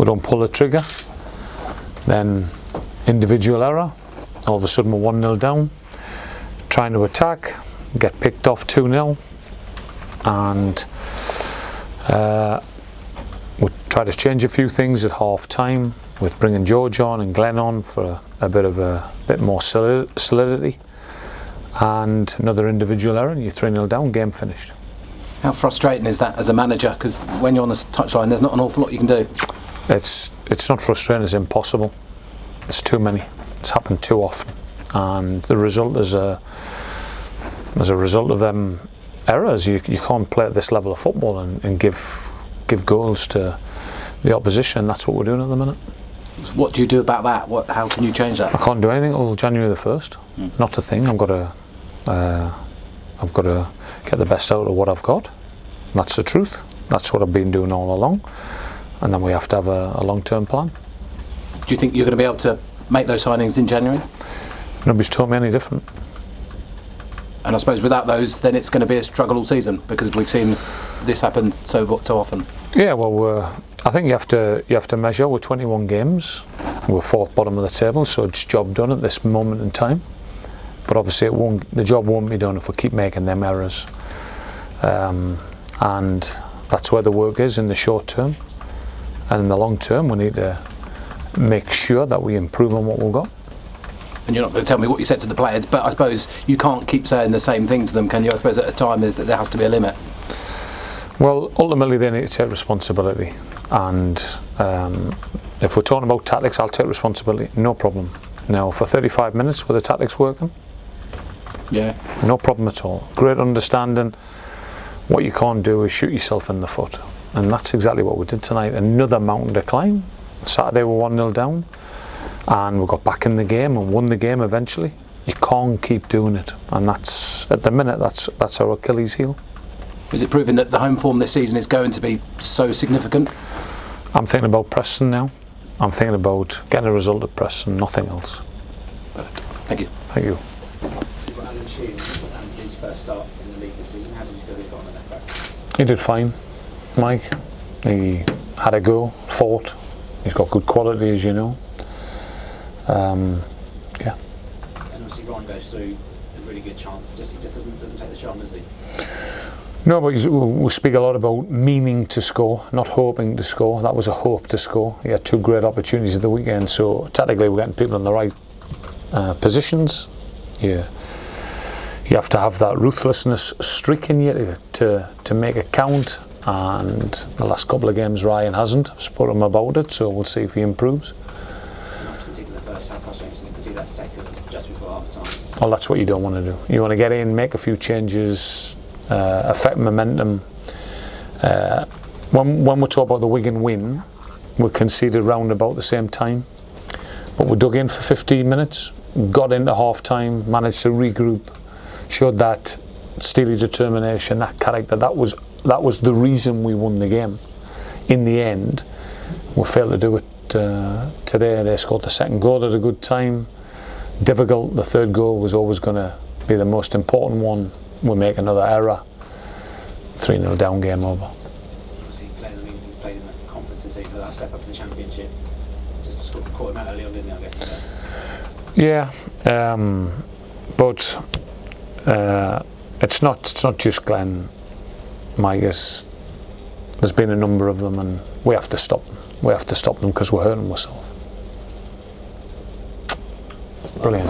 we don't pull the trigger, then individual error, all of a sudden we're 1-0 down, trying to attack, get picked off 2-0, and we try to change a few things at half time with bringing George on and Glenn on for a bit more solidity, and another individual error and you're 3-0 down, game finished. How frustrating is that as a manager? Because when you're on the touchline, there's not an awful lot you can do. It's not frustrating, it's impossible. It's too many. It's happened too often, and the result is as a result of them errors. You can't play at this level of football and give goals to the opposition. That's what we're doing at the minute. What do you do about that? How can you change that? I can't do anything until January the 1st. Not a thing. I've got to get the best out of what I've got. That's the truth. That's what I've been doing all along. And then we have to have a long-term plan. Do you think you're going to be able to make those signings in January? Nobody's told me any different. And I suppose without those, then it's going to be a struggle all season, because we've seen this happen so often. Yeah, well, I think you have to measure. We're 21 games. We're fourth bottom of the table, so it's job done at this moment in time. But obviously, the job won't be done if we keep making them errors. And that's where the work is in the short term. And in the long term, we need to make sure that we improve on what we've got. And you're not going to tell me what you said to the players, but I suppose you can't keep saying the same thing to them, can you? I suppose at a time there has to be a limit. Well, ultimately they need to take responsibility, and if we're talking about tactics, I'll take responsibility, no problem. Now, for 35 minutes were the tactics working? Yeah. No problem at all. Great understanding. What you can't do is shoot yourself in the foot, and that's exactly what we did tonight. Another mountain to climb. Saturday we're 1-0 down, and we got back in the game and won the game eventually. You can't keep doing it, and that's, at the minute, that's our Achilles heel. Is it proving that the home form this season is going to be so significant? I'm thinking about Preston now. I'm thinking about getting a result at Preston, nothing else. Perfect. Thank you. Thank you. Alan Sheehan, his first start in the league this season, how did you feel he got on the left back? He did fine, Mike. He had a go, fought. He's got good quality, as you know. Yeah. And obviously Ron goes through a really good chance. He just doesn't take the shot, does he? No, but we speak a lot about meaning to score, not hoping to score. That was a hope to score. He had two great opportunities at the weekend, so tactically we're getting people in the right positions. Yeah. You have to have that ruthlessness streak in you to make it count, and the last couple of games Ryan hasn't. I've spoken to him about it, so we'll see if he improves. Not to concede in the first half, frustrating to concede that second just before half time. Well, that's what you don't want to do. You want to get in, make a few changes, affect momentum. When we talk about the Wigan win, we conceded round about the same time, but we dug in for 15 minutes, got into half time, managed to regroup, showed that steely determination, that character. That was the reason we won the game. In the end, we failed to do it today. They scored the second goal at a good time. Difficult. The third goal was always going to be the most important one. We make another error. 3-0 down, game over. Obviously, he's played in the conference this season, that step up to the championship. Just caught him out early on, didn't he, I guess? Yeah, but it's not just Glenn, Mike. There's been a number of them, and we have to stop them. We have to stop them because we're hurting ourselves. Brilliant.